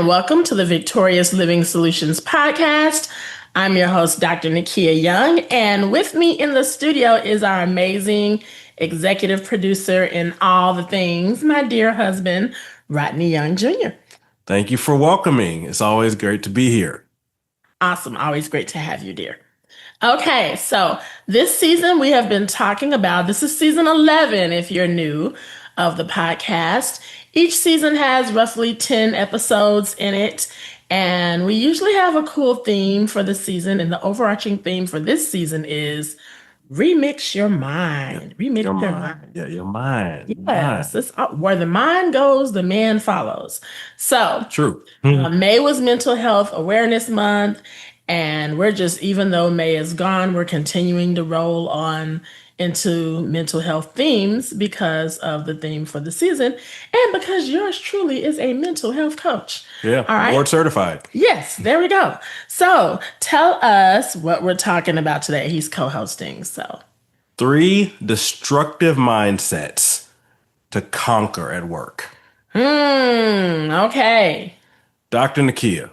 and welcome to the Victorious Living Solutions podcast. I'm your host, Dr. Nikeya Young, and with me in the studio is our amazing executive producer in all the things, my dear husband, Rodney Young Jr. Thank you for welcoming. It's always great to be here. Awesome. Always great to have you, dear. Okay, so this season we have been talking about, this is season 11 if you're new of the podcast. Each season has roughly 10 episodes in it, and we usually have a cool theme for the season, and the overarching theme for this season is remix your mind. Remix your mind. Yeah, your mind. Yes, it's where the mind goes, the man follows. So, True. May was Mental Health Awareness Month, and we're just, even though May is gone, we're continuing to roll on into mental health themes because of the theme for the season and because yours truly is a mental health coach. Yeah, all right. Board certified. Yes, there we go. So tell us what we're talking about today. He's co-hosting. So 3 destructive mindsets to conquer at work. Okay. Dr. Nikeya,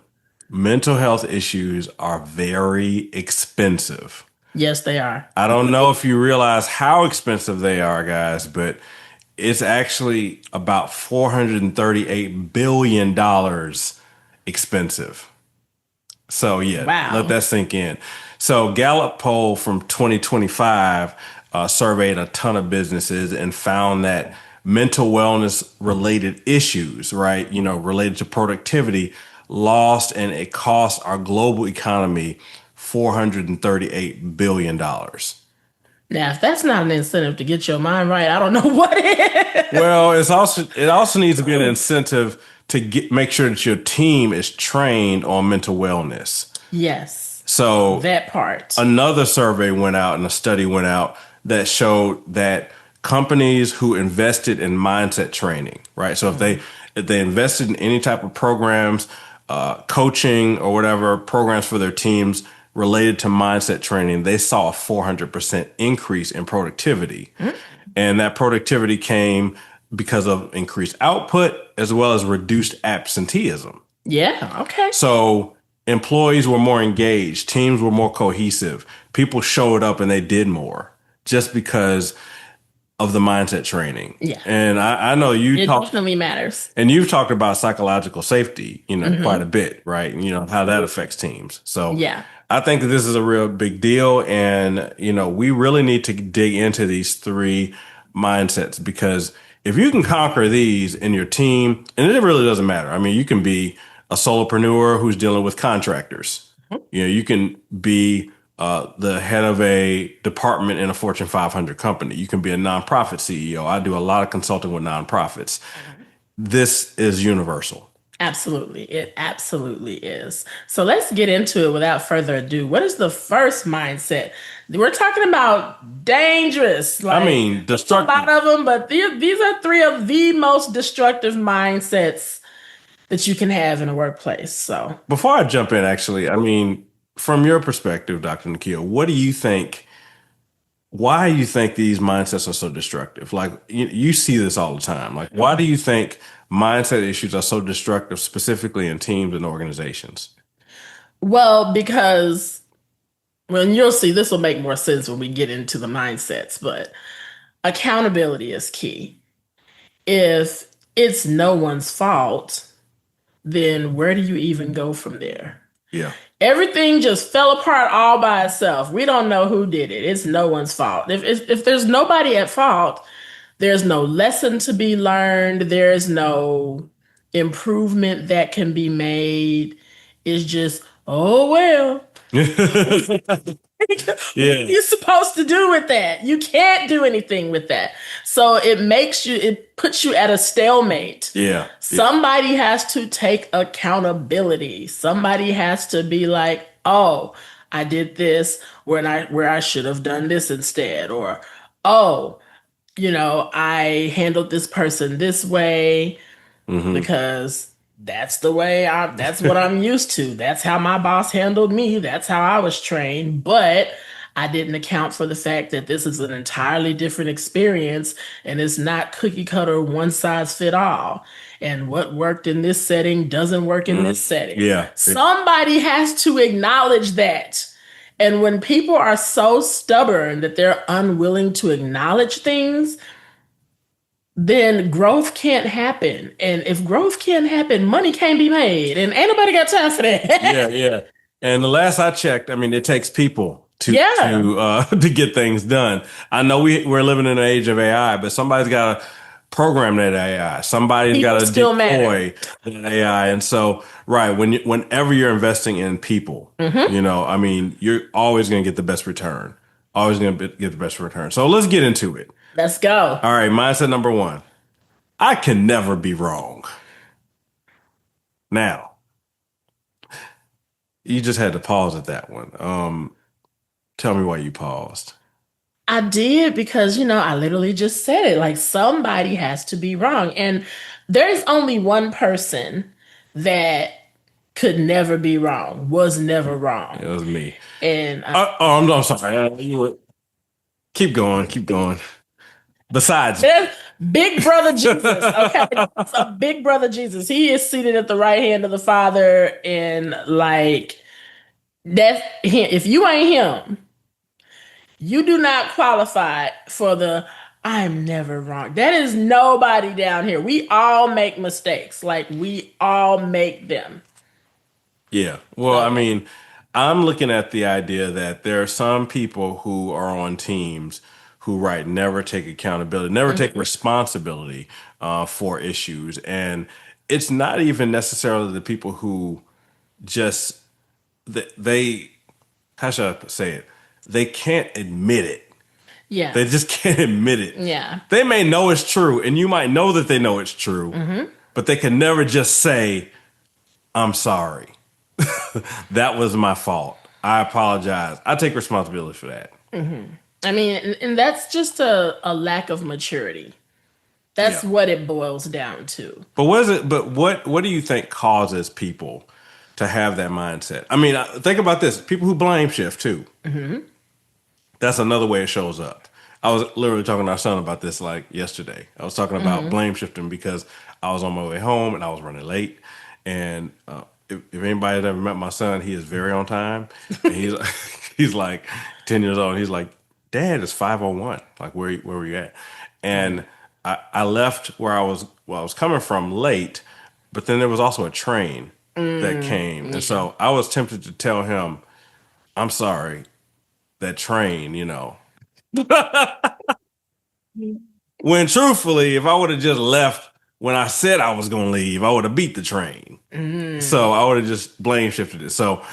mental health issues are very expensive. Yes, they are. I don't know if you realize how expensive they are, guys, but it's actually about $438 billion expensive. So, yeah, Wow. Let that sink in. So, Gallup poll from 2025 surveyed a ton of businesses and found that mental wellness related issues, right, related to productivity, lost and it cost our global economy $438 billion. Now, if that's not an incentive to get your mind right, I don't know what is. Well, it also needs to be an incentive to make sure that your team is trained on mental wellness. Yes. So that part. Another survey went out and a study went out that showed that companies who invested in mindset training, right? So if they invested in any type of programs, coaching or whatever programs for their teams related to mindset training, they saw a 400% increase in productivity. And that productivity came because of increased output as well as reduced absenteeism. Yeah, okay. So employees were more engaged, teams were more cohesive, people showed up and they did more just because of the mindset training. Yeah. And I know it definitely matters. And you've talked about psychological safety, quite a bit, right? And how that affects teams. So yeah. I think that this is a real big deal. And, we really need to dig into these 3 mindsets because if you can conquer these in your team, and it really doesn't matter. I mean, you can be a solopreneur who's dealing with contractors. You can be the head of a department in a Fortune 500 company. You can be a nonprofit CEO. I do a lot of consulting with nonprofits. This is universal. Absolutely. It absolutely is. So let's get into it without further ado. What is the first mindset? We're talking about dangerous. Destructive. A lot of them, but these are 3 of the most destructive mindsets that you can have in a workplace. So before I jump in, actually, from your perspective, Dr. Nikeya, what do you think? Why do you think these mindsets are so destructive? Like you see this all the time. Like, why do you think mindset issues are so destructive, specifically in teams and organizations? Well, because you'll see, this will make more sense when we get into the mindsets, but accountability is key. If it's no one's fault, then where do you even go from there? Yeah. Everything just fell apart all by itself. We don't know who did it. It's no one's fault. If there's nobody at fault, there's no lesson to be learned. There's no improvement that can be made. It's just, oh, well. What are you supposed to do with that? You can't do anything with that. So it puts you at a stalemate. Yeah. Somebody has to take accountability. Somebody has to be like, oh, I did this where I should have done this instead. Or, oh, I handled this person this way because that's what I'm used to. That's how my boss handled me. That's how I was trained. But I didn't account for the fact that this is an entirely different experience and it's not cookie cutter, one size fit all. And what worked in this setting doesn't work in this setting. Yeah. Somebody has to acknowledge that. And when people are so stubborn that they're unwilling to acknowledge things, then growth can't happen. And if growth can't happen, money can't be made. And ain't nobody got time for Yeah, that. yeah. And the last I checked, I mean, it takes people to Yeah. to get things done. I know we're living in an age of AI, but somebody's got to program that AI. Somebody's People got to still matter. deploy that AI. And so, right, whenever you're investing in people, Hmm. I mean, you're always going to get the best return. Always going to get the best return. So let's get into it. Let's go. All right, mindset number one. I can never be wrong. Now, you just had to pause at that one. Tell me why you paused. I did because, I literally just said it. Like somebody has to be wrong. And there's only one person that could never be wrong, was never It wrong. was me. And I'm sorry. Keep going, keep going. Besides, there's Big Brother Jesus. Okay. So Big Brother Jesus, he is seated at the right hand of the Father. And like, that's him. If you ain't him, you do not qualify for the I'm never wrong. That is nobody down here. We all make mistakes. Like we all make them. yeah. Well, I So, mean, I'm looking at the idea that there are some people who are on teams who, right, never take accountability, never take mhm. responsibility for issues. And it's not even necessarily the people who just, they how should I say it? They can't admit it. Yeah. They just can't admit it. Yeah. They may know it's true, and you might know that they know it's true, Hmm. but they can never just say, I'm sorry. That was my fault. I apologize. I take responsibility for that. Hmm. I mean, and that's just a lack of maturity. That's Yeah. what it boils down to. But what is it? But what do you think causes people to have that mindset? I mean, think about this: people who blame shift too. Hmm. That's another way it shows up. I was literally talking to our son about this like yesterday. I was talking about Hmm. blame shifting because I was on my way home and I was running late. And if anybody has ever met my son, he is very on time. And he's he's like 10 years old. And he's like, Dad, it's 5:01. Like where were you at? And I left where I was coming from late, but then there was also a train that Mm, came. And yeah. so I was tempted to tell him, I'm sorry, that train, When truthfully, if I would have just left when I said I was going to leave, I would have beat the train. Mm. So I would have just blame shifted it. So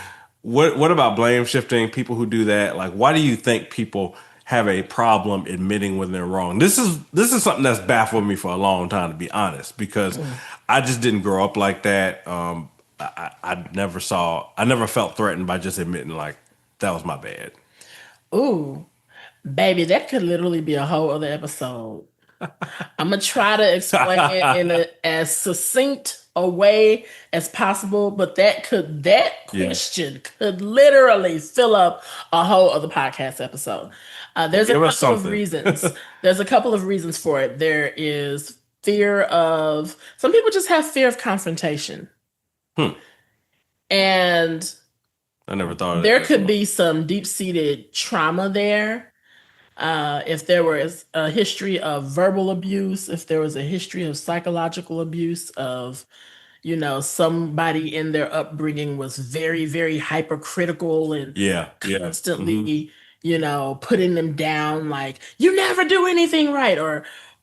what about blame shifting? People who do that, like why do you think people have a problem admitting when they're wrong? This is something that's baffled me for a long time, to be honest, because Mm. I just didn't grow up like that. I never felt threatened by just admitting like that was my bad. Ooh, baby, that could literally be a whole other episode. I'm gonna try to explain it in as succinct a way as possible, but that Yeah, question could literally fill up a whole other podcast episode. There's a give us couple of something. reasons. There's a couple of reasons for it. There is fear of some people just have fear of confrontation, Hmm. and I never thought of that there could before. be some deep-seated trauma there. If there was a history of verbal abuse, if there was a history of psychological abuse, of somebody in their upbringing was very, very hypercritical and Yeah, yeah. constantly, putting them down, like you never do anything right,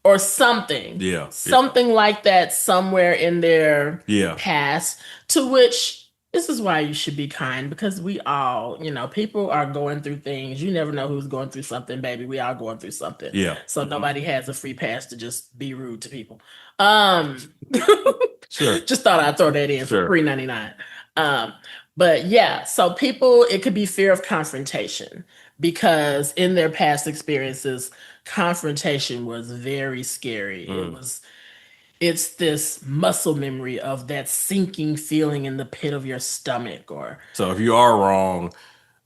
or something, Yeah, yeah, something like that somewhere in their yeah, past, to which this is why you should be kind because we all, people are going through things. You never know who's going through something, baby. We all going through something. yeah. So Hmm. nobody has a free pass to just be rude to people. Um Sure, just thought I'd throw that in for sure. $3.99. Um, but yeah, so people, it could be fear of confrontation because in their past experiences, confrontation was very scary. Mm. It's this muscle memory of that sinking feeling in the pit of your stomach or So if you are wrong,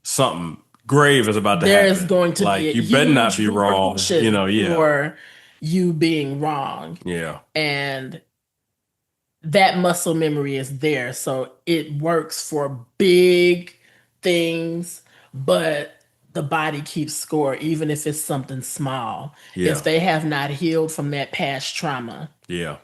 something grave is about to there is happen. going to be Like a you better not huge be wrong. You repercussion know, yeah. for you being wrong. Yeah. And that muscle memory is there. So it works for big things, but the body keeps score, even if it's something small. If Yeah. they have not healed from that past trauma, Yeah.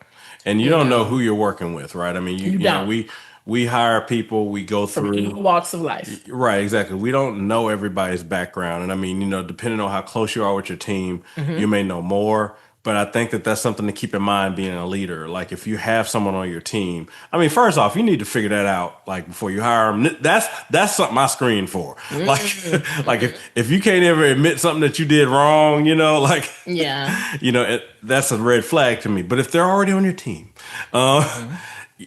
And you you don't know know, who you're working with, right? I mean, you you know, don't we hire people, we go from through. all walks of life. Right, exactly. We don't know everybody's background. And I mean, you know, depending on how close you are with your team, you Hmm. may know more. But I think that that's something to keep in mind being a leader. Like if you have someone on your team, I mean, first off, you need to figure that out like before you hire them. That's something I screen for. Like like Hmm. if you can't ever admit something that you did wrong, you know, like Yeah. you know, that's a red flag to me. But if they're already on your team, uh, Hmm.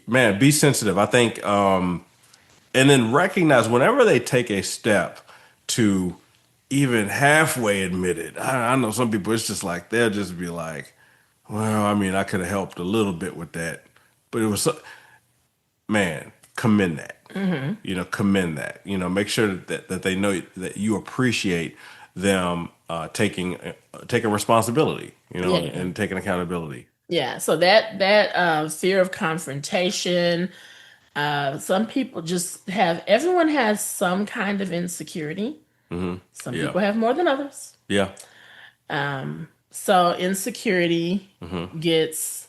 man, be sensitive. I think and then recognize whenever they take a step to even halfway admit it. I know some people, it's just like, they'll just be like, well, I mean, I could have helped a little bit with that. But it was, man, commend that. Hmm. You know, commend that. You know, make sure that they know that you appreciate them taking responsibility, you know, Yeah. and taking accountability. Yeah. So that fear of confrontation, some people just have, everyone has some kind of insecurity. Some Yeah. people have more than others. Yeah. So insecurity Hmm. gets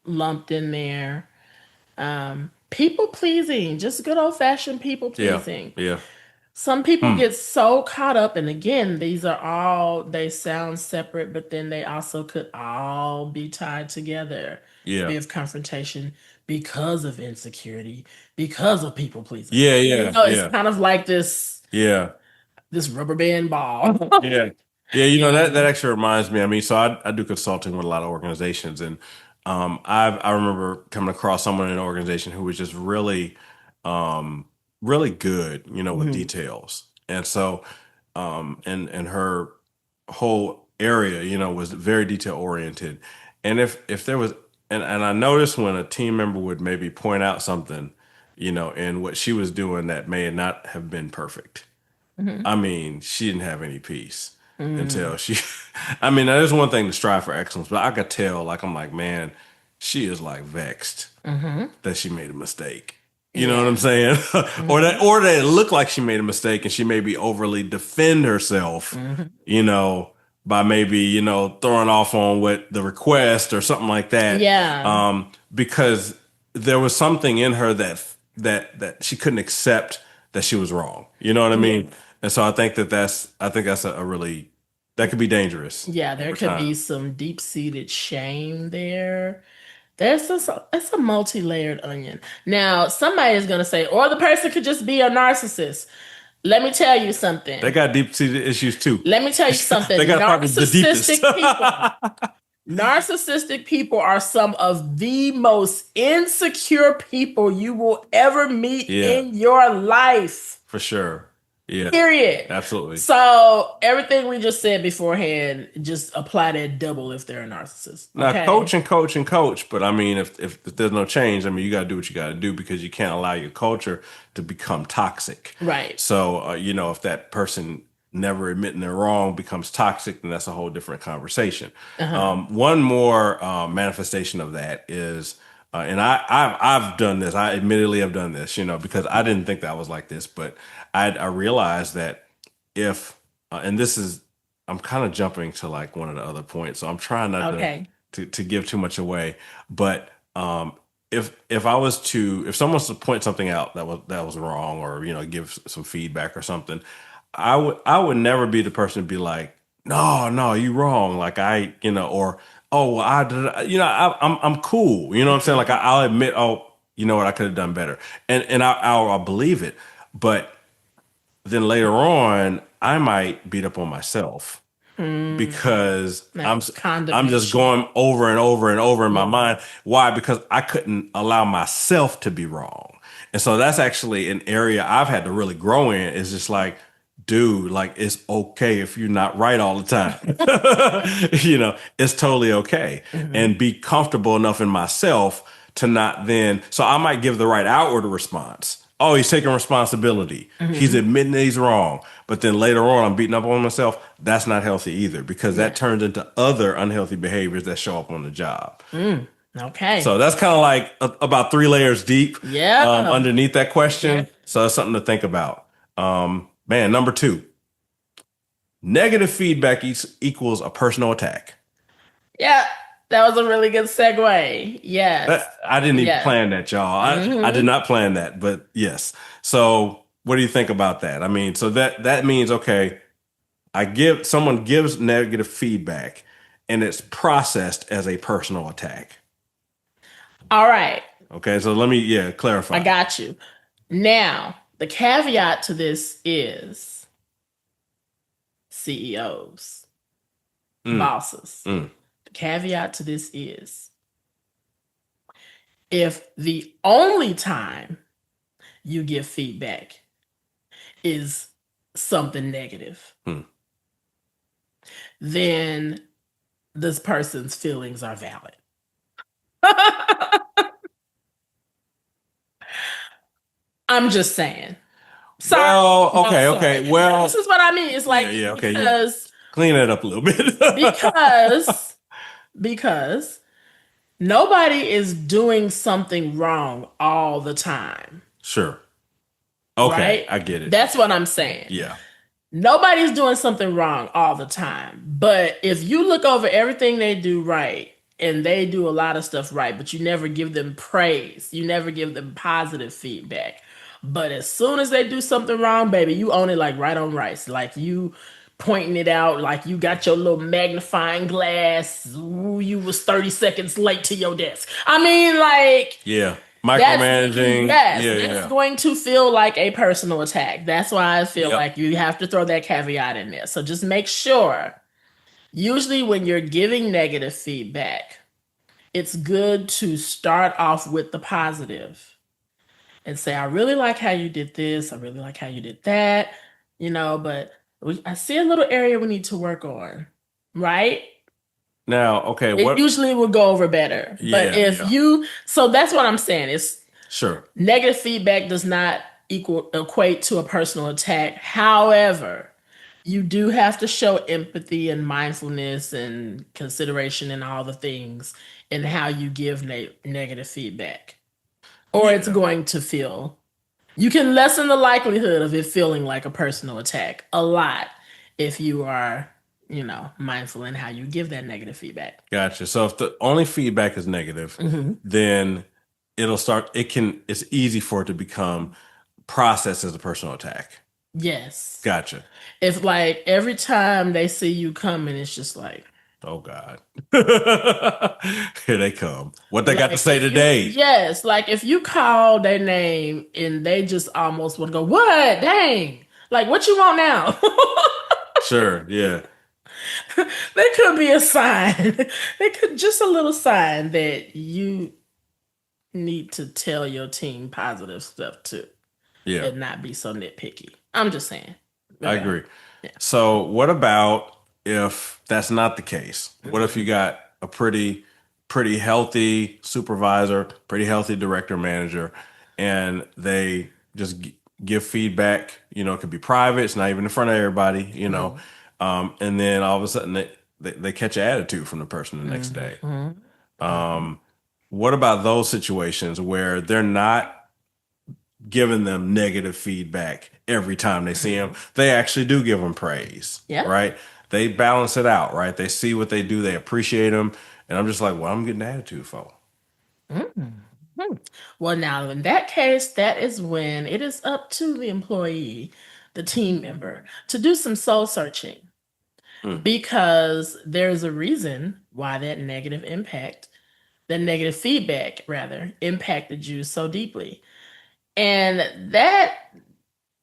lumped in there. People pleasing, just good old fashioned people Yeah. pleasing. Yeah. Some people Hmm. get so caught up, and again, these are all, they sound separate, but then they also could all be tied together. Yeah. Fear of confrontation because of insecurity, because of people pleasing. Yeah. You Yeah. know, it's Yeah. kind of like Yeah. this rubber band ball. Yeah. Yeah, you know You that know. actually reminds me. I mean, so I do consulting with a lot of organizations, and I remember coming across someone in an organization who was just really, really good, you know, with Mhm. details, and so and her whole area, you know, was very detail oriented, and if there was, and I noticed when a team member would maybe point out something, you know, in what she was doing that may not have been perfect. Mhm. I mean, she didn't have any peace Mm. until she. I mean, there's one thing to strive for excellence, but I could tell, like, I'm like, man, she is like vexed Mhm. that she made a mistake. You know what I'm Yeah. saying? Mhm. Or that it looked like she made a mistake and she maybe overly defend herself, Mhm. you know, by maybe, you know, throwing off on what the request or something like that. Yeah. Because there was something in her that she couldn't accept that she was wrong. You know what I Yeah. mean? And so I think that's a really, that could be dangerous Yeah, there over could be time. some deep-seated shame there. There's this, it's a multi-layered onion. Now, somebody is going to say, or the person could just be a narcissist. Let me tell you They something. got deep seated issues too. Let me tell you They something. got probably the deepest. Narcissistic people are some of the most insecure people you will ever meet Yeah, in your life. for sure. Yeah, Period. absolutely. So everything we just said beforehand, just apply that double if they're a narcissist. Now, Okay. coach and coach and coach, but I mean, if there's no change, I mean, you got to do what you got to do because you can't allow your culture to become toxic. Right. So, you know, if that person never admitting they're wrong becomes toxic, then that's a whole different conversation. Uh-huh. One more manifestation of that is, and I've done this. I admittedly have done this, you know, because I didn't think that I was like this, but I realized that if and this is I'm kind of jumping to like one of the other points, so I'm trying not Okay. to give too much away. But if I was to if someone was to point something out that was wrong, or you know give some feedback or something, I would never be the person to be like, no, you wrong. Like I you know or oh well, I did you know I'm cool. You know what I'm saying? Like Mhm. I'll admit oh you know what I could have done better, and I'll believe it, but then later on, I might beat up on myself Mm. because That was I'm just condemnation. going over and over and over in my Yeah. mind. Why? Because I couldn't allow myself to be wrong. And so that's actually an area I've had to really grow in is just like, dude, like it's okay if you're not right all the time. You know, it's totally okay. Mhm. And be comfortable enough in myself to not then, so I might give the right outward response, oh, he's taking responsibility. He's Hmm. admitting that he's wrong. But then later on, I'm beating up on myself. That's not healthy either because that Yeah. turns into other unhealthy behaviors that show up on the job. Mm. So Okay. that's kind of like about 3 layers deep Yeah. underneath that Yeah. question. So that's something to think about. Man, number two, negative feedback equals a personal attack. Yeah. That was a really good segue. Yes. I didn't even Yes. plan that, y'all. I Hmm. did not plan that, but yes. So what do you think about that? I mean, so that means okay, someone gives negative feedback and it's processed as a personal attack. All right. Okay, so let me I clarify. got you. Now, the caveat to this is CEOs, Mm, bosses. mm, The caveat to this is if the only time you give feedback is something negative, mm. then this person's feelings are valid. I'm just saying. Sorry. Well, No, okay, sorry. okay. This Well, is what I mean. It's yeah, like yeah, okay. You because clean it up a little bit. because because nobody is doing something wrong all the time, Sure. Okay, right? I get it. That's what I'm saying. Yeah. Nobody's doing something wrong all the time. But if you look over everything they do right, and they do a lot of stuff right, but you never give them praise, you never give them positive feedback. But as soon as they do something wrong, baby, you own it like right on rice. Like you pointing it out, like you got your little magnifying glass. Ooh, you was 30 seconds late to your desk. I mean, like Yeah. that's Micromanaging. yes, Yeah, that's yeah. going to feel like a personal attack. That's why I feel Yep. like you have to throw that caveat in there. So just make sure. Usually when you're giving negative feedback, it's good to start off with the positive and say, I really like how you did this. I really like how you did that, but I see a little area we need to work on, right? Now, okay, It what usually will go over better. But yeah, if yeah. you, so that's what I'm saying. It's Sure. negative feedback does not equate to a personal attack. However, you do have to show empathy and mindfulness and consideration and all the things in how you give negative feedback. Or it's Yeah. going to feel, you can lessen the likelihood of it feeling like a personal attack a lot if you are, mindful in how you give that negative feedback. Gotcha. So if the only feedback is negative, Hmm. then it's easy for it to become processed as a personal attack. Yes. Gotcha. If like every time they see you coming, it's just Oh God. Here they come. What they got to like say if you today? yes, like if you call their name and they just almost want to go, what? Dang. Like what you want now? Sure. Yeah. There could be a sign. There could just a little sign that you need to tell your team positive stuff too Yeah. and not be so nitpicky. I'm just saying. I Okay. agree. Yeah. So, what about if that's not the case? What if you Mhm. got a pretty healthy supervisor, pretty healthy director manager, and they just give feedback? It could be private. It's not even in front of everybody. Mhm. And then all of a sudden they catch an attitude from the person the next Mhm. day. Mhm. Mhm. Um, what about those situations where they're not giving them negative feedback every time they see them? Mhm. They actually do give them praise, Yeah. right? They balance it out, right? They see what they do, they appreciate them, and I'm just like, well, I'm getting attitude for. Mhm. Well, now in that case, that is when it is up to the employee, the team member, to do some soul searching Mm. because there's a reason why that negative feedback rather, impacted you so deeply. And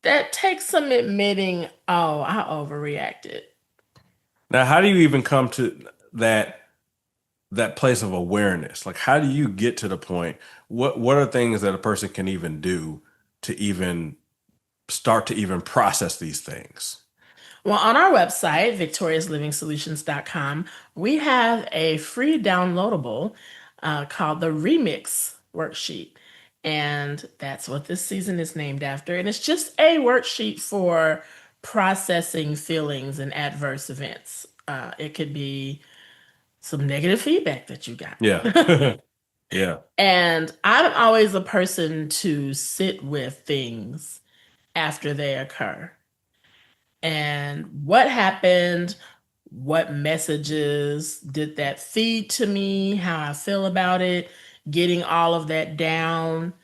that takes some admitting, oh, I overreacted. Now, how do you even come to that place of awareness? Like, how do you get to the point? What are things that a person can even do to even start to even process these things? Well, on our website, victoriousliving.solutions.com, we have a free downloadable called the Remix worksheet. And that's what this season is named after. And it's just a worksheet for processing feelings and adverse events. It could be some negative feedback that you got. Yeah. Yeah. And I'm always a person to sit with things after they occur. And what happened? What messages did that feed to me? How I feel about it? Getting all of that down,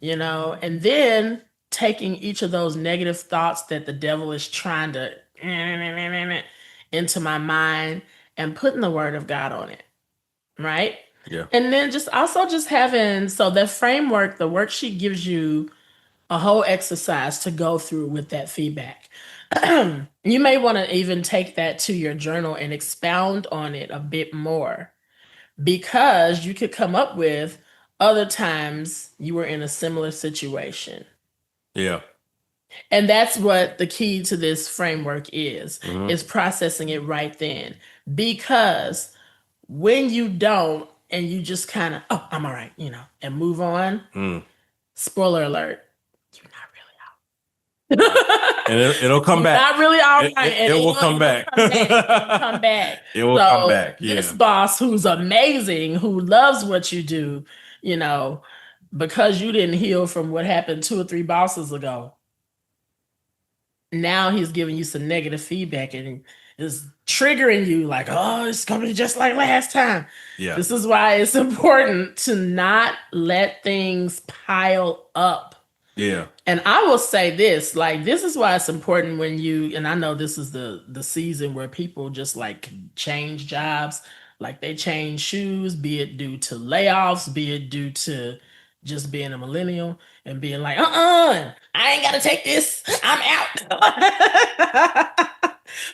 and then taking each of those negative thoughts that the devil is trying to into my mind and putting the word of God on it, right? Yeah. And then just also just having so that framework, the worksheet gives you a whole exercise to go through with that feedback. You may want to even take that to your journal and expound on it a bit more because you could come up with other times you were in a similar situation. Yeah. And that's what the key to this framework Hmm. is processing it right then. Because when you don't and you just kind of, oh, I'm all right, and move on, Mm. spoiler alert, you're not Right. really And it'll come You're back. not really all right, It and will come it'll back. come back. It'll come back. It will come So back. this Yeah. boss, who's amazing, who loves what you do, you know, because you didn't heal from what happened 2 or 3 bosses ago, now he's giving you some negative feedback and is triggering you like, oh, it's gonna be just like last time. Yeah. This is why it's important to not let things pile up. Yeah. And I will say this, like this is why it's important when you, and I know this is the season where people just like change jobs, like they change shoes, be it due to layoffs, be it due to just being a millennial and being like, I ain't gotta take this. I'm out.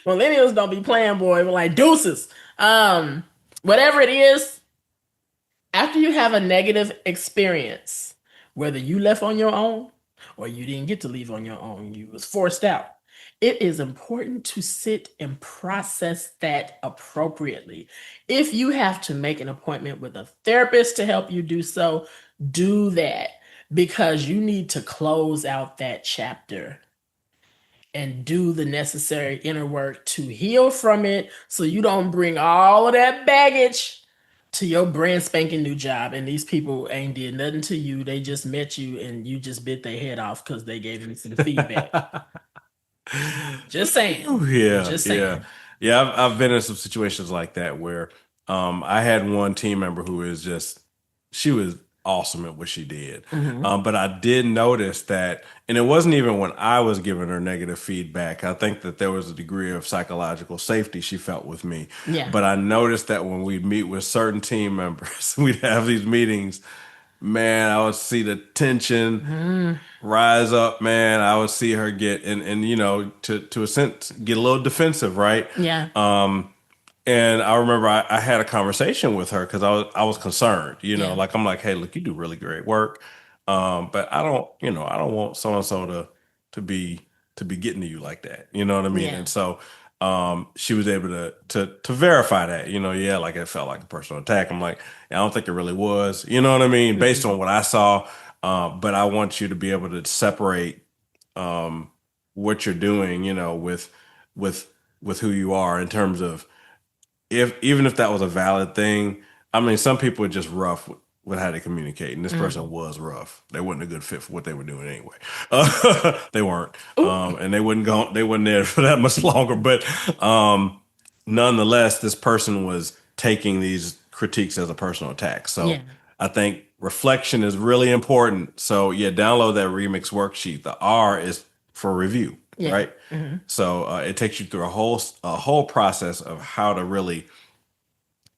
Millennials don't be playing, boy. We're like deuces. Whatever it is, after you have a negative experience, whether you left on your own or you didn't get to leave on your own, you was forced out. It is important to sit and process that appropriately. If you have to make an appointment with a therapist to help you do so, do that because you need to close out that chapter and do the necessary inner work to heal from it so you don't bring all of that baggage to your brand spanking new job and these people ain't did nothing to you. They just met you and you just bit their head off because they gave you some feedback. Just saying. Yeah, Just yeah, saying. yeah. I've been in some situations like that where I had one team member who is just she was awesome at what she did, Hmm. but I did notice that, and it wasn't even when I was giving her negative feedback. I think that there was a degree of psychological safety she felt with me, Yeah. but I noticed that when we'd meet with certain team members, we'd have these meetings. Man, I would see the tension Mm, rise up, man. I would see her get and to a sense get a little defensive, right? yeah. And I remember I had a conversation with her because I was concerned, Yeah. like I'm like, hey, look, you do really great work, but I don't want so and so to be to be getting to you like that, you know what I mean? Yeah. And so she was able to verify that, yeah, like it felt like a personal attack. I'm like, I don't think it really was, you know what I mean, based Mm-mm. on what I saw. But I want you to be able to separate what you're doing, with with who you are in terms of if even if that was a valid thing. I mean, some people are just rough with how they communicate, and this person Mm. was rough. They weren't a good fit for what they were doing anyway. They weren't, Ooh. and they wouldn't go. They weren't there for that much longer. But nonetheless, this person was taking these critiques as a personal attack. So Yeah. I think reflection is really important. So yeah, download that remix worksheet. The R is for review, Yeah. right? Hmm. So it takes you through a whole process of how to really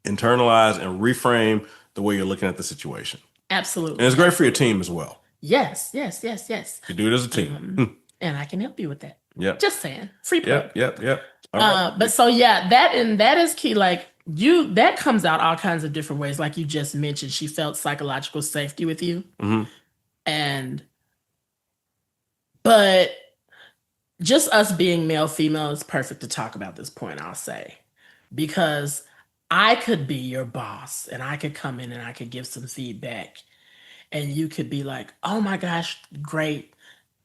internalize and reframe the way you're looking at the situation. And Absolutely. it's great for your Absolutely. team as well. Yes. Yes. Yes. Yes. You do it as a team. And I can help you with that. Yep. Just saying. Free plug. Yep. Yep. Yep. All right. But so yeah, that is key. Like that comes out all kinds of different ways. Like you just mentioned, she felt psychological safety with you. Mm-hmm. And but just us being male, female is perfect to talk about this point, I'll say. Because I could be your boss and I could come in and I could give some feedback. and you could be like, oh my gosh, great.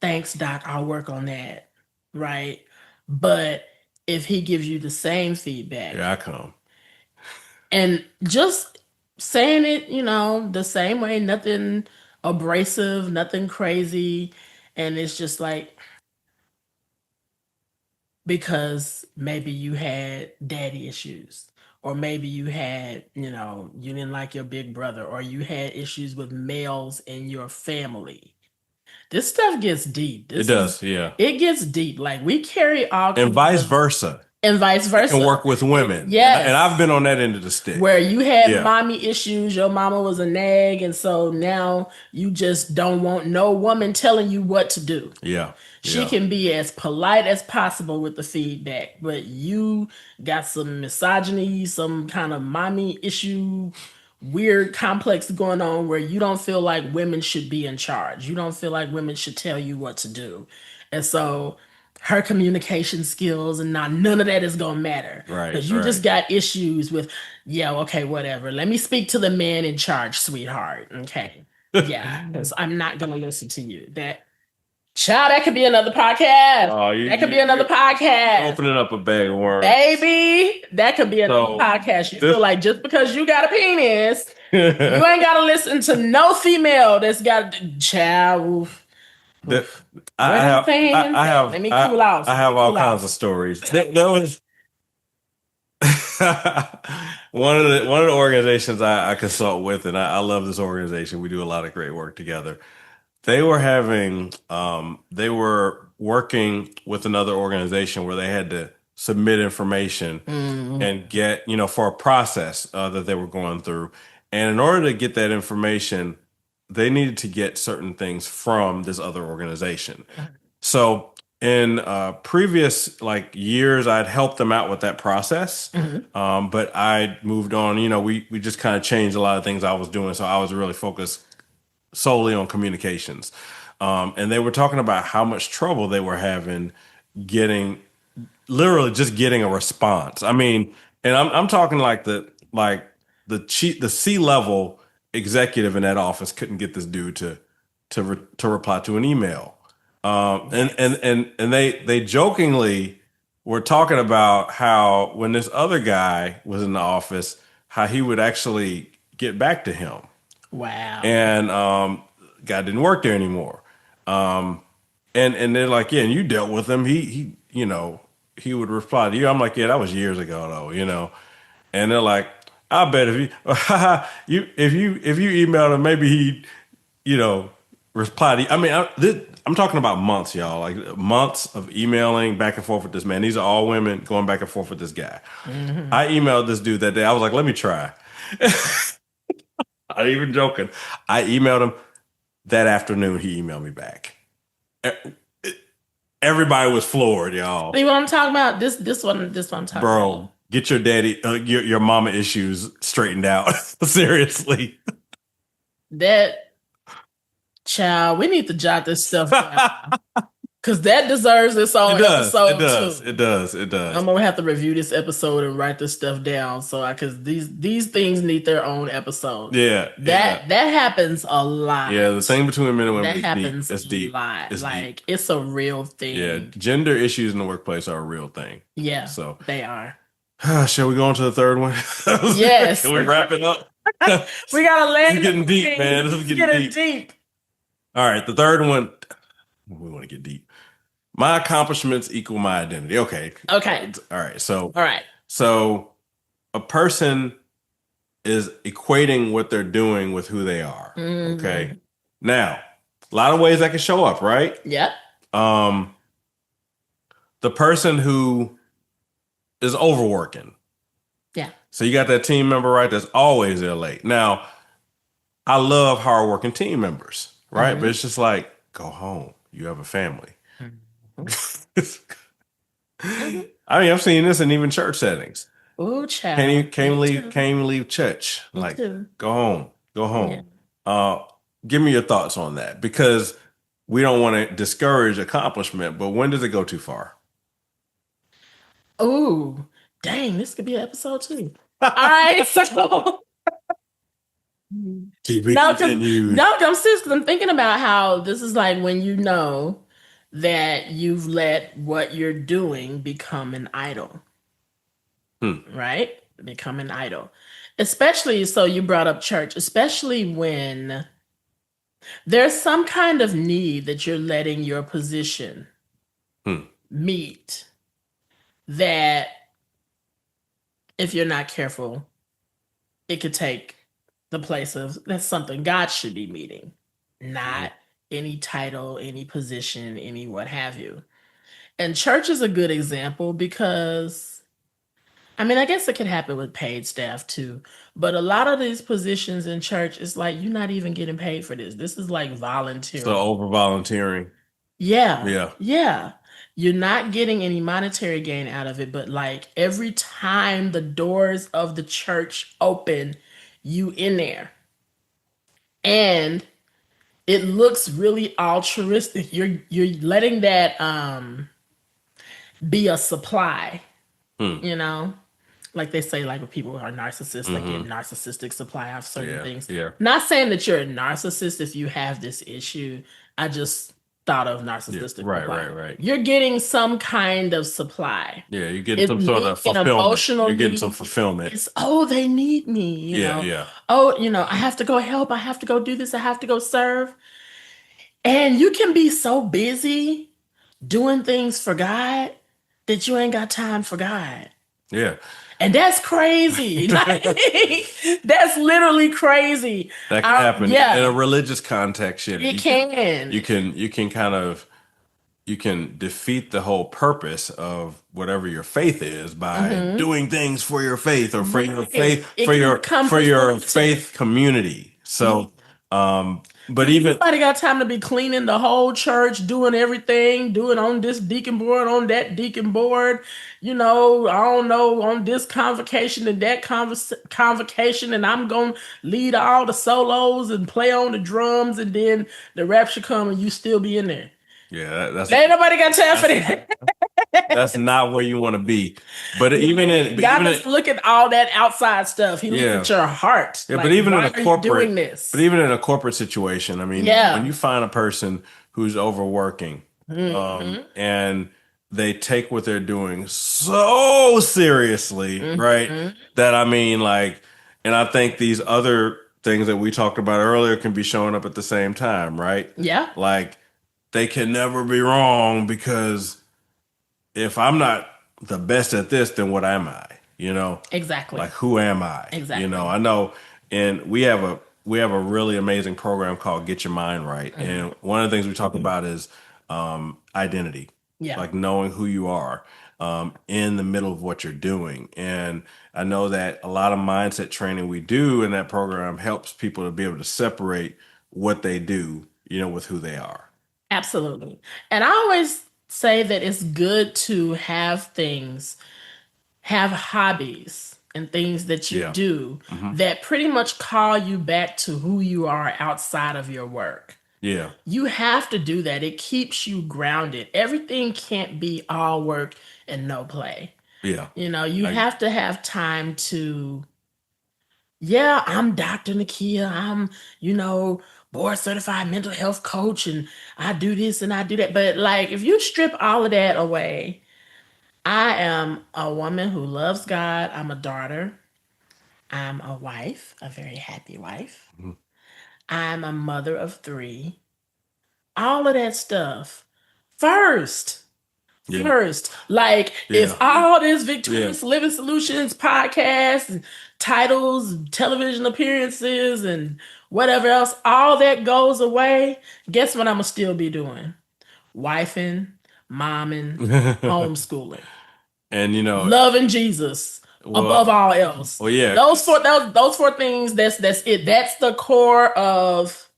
Thanks, Doc. I'll work on that. Right. But if he gives you the same feedback Here I come. and just saying it, the same way, nothing abrasive, nothing crazy. And it's just like, because maybe you had daddy issues, or maybe you had, you didn't like your big brother, or you had issues with males in your family. This stuff gets deep. It does, yeah. It gets deep. Like, we carry all And kinds vice of, versa. and vice It can versa. work with women. And Yes. I've been on that end of the stick. Where you had Yeah. mommy issues, your mama was a nag, and so now you just don't want no woman telling you what to do. Yeah. She Yeah. can be as polite as possible with the feedback, but you got some misogyny, some kind of mommy issue, weird complex going on where you don't feel like women should be in charge. You don't feel like women should tell you what to do. And so her communication skills and none of that is gonna matter. Right, Because you just right. got issues with, yeah, okay, whatever. Let me speak to the man in charge, sweetheart. Okay. Yeah, because I'm not gonna listen to you. Child, that could be another podcast. Oh, That could be another podcast. opening up a bag of worms. Baby, that could be another podcast. You feel like just because you got a penis, you ain't got to listen to no female that's got child. Oof, oof. I have, Let me cool off. I have all kinds of stories. That was one of the organizations I consult with, and I love this organization. We do a lot of great work together. They were working with another organization where they had to submit information and get, for a process that they were going through. And in order to get that information, they needed to get certain things from this other organization. So in previous years, I'd helped them out with that process. But I moved on, we just kind of changed a lot of things I was doing. So I was really focused solely on communications. And they were talking about how much trouble they were having getting, literally just getting a response. I mean, and I'm talking the C level executive in that office couldn't get this dude to reply to an email. And they jokingly were talking about how when this other guy was in the office, how he would actually get back to him. Wow. And guy didn't work there anymore. And they're like, yeah, and you dealt with him. He would reply to you. I'm like, yeah, that was years ago though. And they're like, I bet if you emailed him, maybe he, reply to you. I mean, I'm talking about months, y'all, like months of emailing back and forth with this man. These are all women going back and forth with this guy. I emailed this dude that day. I was like, let me try. I'm even joking. I emailed him that afternoon. He emailed me back. Everybody was floored, y'all. See what I'm talking about? This one I'm talking about. Bro, get your daddy, your mama issues straightened out. Seriously. That child, we need to jot this stuff down. Because that deserves its own episode too. It does. I'm gonna have to review this episode and write this stuff down. So because these things need their own episode. Yeah. That happens a lot. Yeah, the thing between men and women that happens deep. It's deep. A lot. It's like deep. It's a real thing. Yeah, gender issues in the workplace are a real thing. Yeah, so they are. Shall we go on to the third one? Yes. Can we wrap it up? We gotta land. It's getting deep, man. This is getting deep. All right, the third one. We want to get deep. My accomplishments equal my identity. Okay. All right. So a person is equating what they're doing with who they are. Okay. Now, a lot of ways that can show up, right? Yep. The person who is overworking. Yeah. So you got that team member, right? That's always there late. Now, I love hardworking team members, right? But it's just like, go home. You have a family. I mean, I've seen this in even church settings. Ooh, child. Can't even leave church. Like, go home. Yeah. Give me your thoughts on that, because we don't want to discourage accomplishment, but when does it go too far? Ooh, dang, this could be an episode too. All right, so To be No, because continued. no, I'm serious. 'Cause I'm thinking about how this is like when you know that you've let what you're doing become an idol, Hmm. right? Become an idol. Especially, so you brought up church, especially when there's some kind of need that you're letting your position Hmm. meet that if you're not careful, it could take the place of that's something God should be meeting, Mhm. not any title, any position, any what have you. And church is a good example because, I mean, I guess it could happen with paid staff too, but a lot of these positions in church, it's like you're not even getting paid for this. This is like So volunteering. over volunteering. Yeah, Yeah. yeah. You're not getting any monetary gain out of it, but like every time the doors of the church open, you in there. And it looks really altruistic. You're letting that be a supply, Hmm. you know? Like they say, like when people are narcissists, they get Hmm. narcissistic supply of certain Yeah. things. Yeah. Not saying that you're a narcissist if you have this issue. I just thought of Yeah. narcissistic Right. supply. Right. Right. You're getting some kind of supply. Yeah. You're getting It's some sort need of an fulfillment. emotional You're getting some need. fulfillment. It's oh, they need me, Yeah. Yeah. Oh, I have to go help. I have to go do this. I have to go serve. And you can be so busy doing things for God that you ain't got time for God. Yeah. And that's crazy. Like, that's literally crazy. That can happen in a Yeah, religious context. Yeah. it can. You can kind of you can defeat the whole purpose of whatever your faith is by Hmm. doing things for your faith or for your Right. faith It can become for your performative. faith community. Yeah. So but even Nobody got time to be cleaning the whole church, doing everything, doing on this deacon board, on that deacon board, I don't know, on this convocation and that convocation, and I'm going to lead all the solos and play on the drums, and then the rapture come and you still be in there. yeah, Ain't nobody got time for that's that. that's not where you want to be. But God doesn't look at all that outside stuff. He looks yeah. at your heart. Yeah, but Like, even in why a are you doing but this? even in a corporate situation, I mean, when Yeah. you find a person who's overworking, Hmm. and they take what they're doing so seriously, right? Hmm. That I mean, like, and I think these other things that we talked about earlier can be showing up at the same time, right? Yeah. Like, they can never be wrong because if I'm not the best at this, then what am I? You know, Exactly. like who am I? You know, Exactly. I know, and we have a really amazing program called Get Your Mind Right, and one of the things we talk about is identity, Yeah. like knowing who you are in the middle of what you're doing. And I know that a lot of mindset training we do in that program helps people to be able to separate what they do, with who they are. Absolutely. And I always say that it's good to have hobbies and things that you Yeah. do Hmm. that pretty much call you back to who you are outside of your work. Yeah. You have to do that. It keeps you grounded. Everything can't be all work and no play. Yeah. You I, have to have time to, yeah, I'm Dr. Nikeya. I'm, board certified mental health coach, and I do this and I do that. But like, if you strip all of that away, I am a woman who loves God. I'm a daughter. I'm a wife, a very happy wife. Mhm. I'm a mother of three. All of that stuff first. Yeah. First, like if Yeah. all this Yeah. Victorious Living Solutions podcasts, and titles, television appearances, and whatever else, all that goes away, guess what I'm gonna still be doing? Wifing, momming, homeschooling, And loving Jesus above well, all else. well, yeah, Those four things. That's it. That's the core of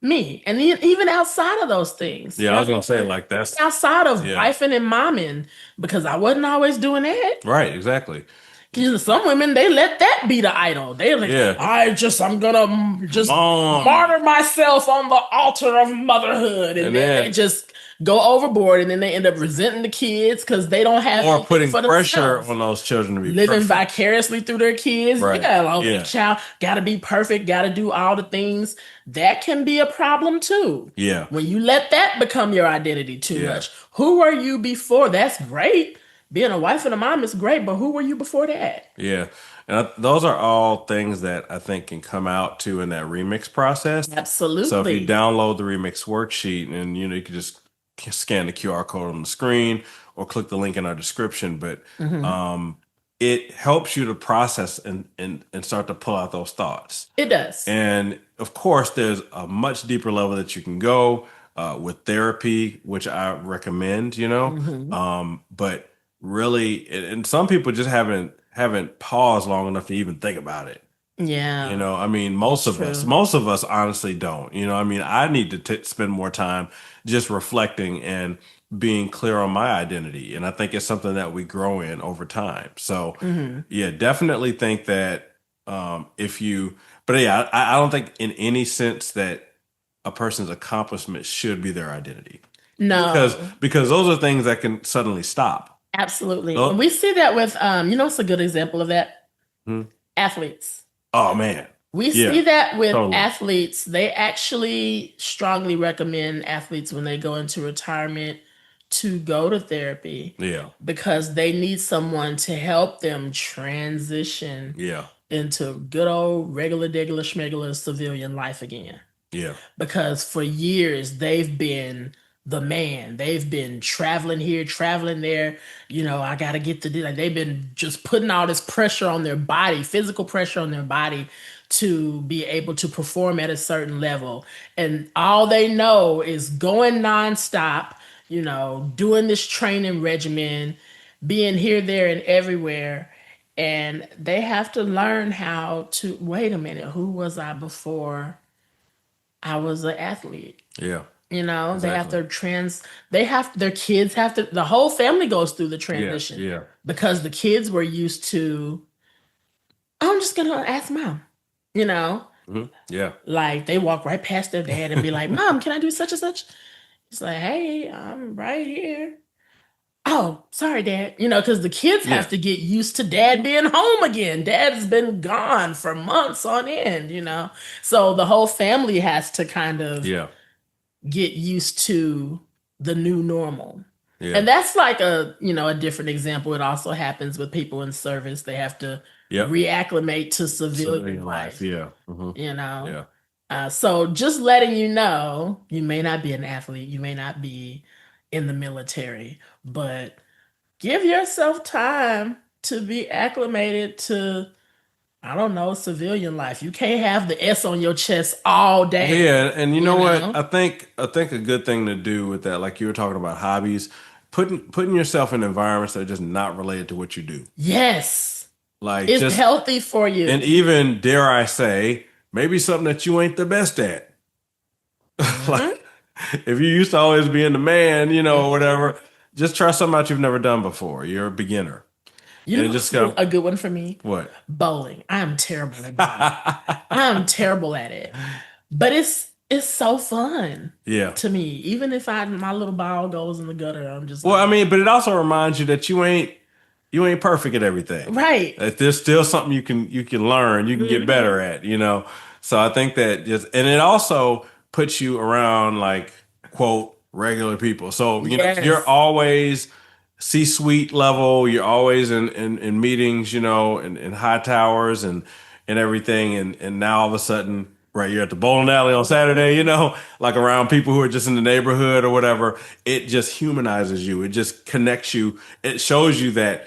me. And even outside of those things, yeah. I was gonna say like outside of yeah, wifing and momming, because I wasn't always doing that. right, exactly, 'Cause some women, they let that be the idol. They're like, yeah, I'm gonna just mom, martyr myself on the altar of motherhood, and and then they then just go overboard, and then they end up resenting the kids because they don't have Or anything putting for pressure themselves. on those children to be Living perfect. vicariously through their kids. Right. Yeah, oh, that Yeah. child got to be perfect, got to do all the things. That can be a problem too. Yeah. When you let that become your identity too Yeah. much. Who were you before? That's great. Being a wife and a mom is great, but who were you before that? Yeah. And those are all things that I think can come out too in that remix process. So if you Absolutely. download the remix worksheet and you can just scan the QR code on the screen or click the link in our description, but Hmm. um it helps you to process and start to pull out those thoughts. It does. And of course, there's a much deeper level that you can go with therapy, which I recommend, Hmm. But really, and some people just haven't paused long enough to even think about it. Yeah, I mean, that's true. most of us honestly don't. I mean, I need to spend more time just reflecting and being clear on my identity. And I think it's something that we grow in over time. So, Hmm. yeah, definitely think that if you, but yeah, I don't think in any sense that a person's accomplishment should be their identity No, because those are things that can suddenly stop. absolutely. And Oh, we see that with, what's a good example of that? hmm. Athletes. Oh man. We see Yeah, that with totally. athletes. They actually strongly recommend athletes when they go into retirement to go to therapy Yeah, because they need someone to help them transition yeah, into good old regular, degular, schmegular civilian life again, yeah. because for years they've been the man. They've been traveling here, traveling there. I got to get to do like they've been just putting all this pressure on their body, physical pressure on their body to be able to perform at a certain level. And all they know is going nonstop, doing this training regimen, being here, there, and everywhere. And they have to learn how to wait a minute, who was I before I was an athlete? Yeah, They have exactly. to their kids have to, the whole family goes through the Yeah, transition yeah. because the kids were used to, "Oh, I'm just gonna ask mom, you know, Yeah. like they walk right past their dad and be like, Mom, can I do such and such? He's like, Hey, I'm right here. Oh, sorry, Dad. Because the kids have Yeah. to get used to dad being home again. Dad's been gone for months on end. So the whole family has to kind of Yeah. get used to the new normal. Yeah. And that's like a different example. It also happens with people in service. They have to Yep. reacclimate to civilian Civilian life. life, Yeah. you know. Yeah. So just letting you know, you may not be an athlete, you may not be in the military, but give yourself time to be acclimated to, I don't know, civilian life. You can't have the S on your chest all day, Yeah, and you you know what? know? I think a good thing to do with that, like you were talking about hobbies, putting yourself in environments that are just not related to what you do. Yes, Like it's just healthy for and you. even dare I say, maybe something that you ain't the best at. Like Hmm. if you used to always being the man, or whatever, just try something out you've never done before. You're a beginner. You And know it just what's go, a good one for me? what? Bowling. I'm terrible at bowling. I'm terrible at it. But it's so fun Yeah. to me. Even if my little ball goes in the gutter, I'm just Well, like, I mean, but it also reminds you that you ain't perfect at everything. right. That there's still something you can learn, you can get Hmm. better at. So I think that just and it also puts you around like quote regular people. So, you're Yes, always C-suite level, you're always in meetings, in high towers and everything. And now all of a sudden, right, you're at the bowling alley on Saturday, like around people who are just in the neighborhood or whatever. It just humanizes you. It just connects you. It shows you that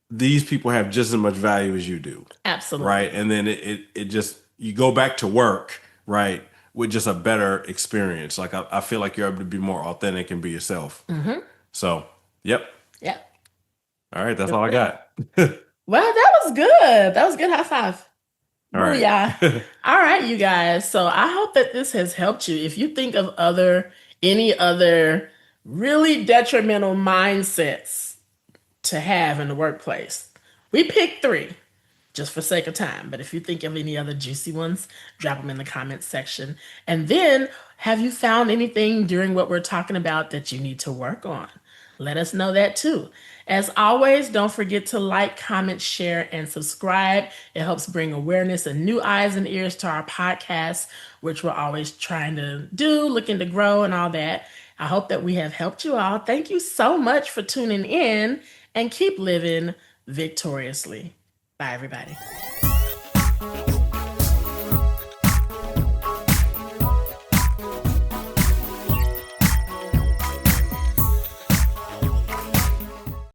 these people have just as much value as you do, right? absolutely. And then it just you go back to work, right, with just a better experience. Like I feel like you're able to be more authentic and be yourself. Hmm. So, yep. Yeah. All right, that's Good all I for you. got. Well, that was good. That was good. High five. All right. Booyah. All right, you guys. So I hope that this has helped you. If you think of any other really detrimental mindsets to have in the workplace, we picked three just for sake of time. But if you think of any other juicy ones, drop them in the comments section. And then Have you found anything during what we're talking about that you need to work on? Let us know that too. As always, don't forget to like, comment, share, and subscribe. It helps bring awareness and new eyes and ears to our podcast, which we're always trying to do, looking to grow, and all that. I hope that we have helped you all. Thank you so much for tuning in and keep living victoriously. Bye, everybody.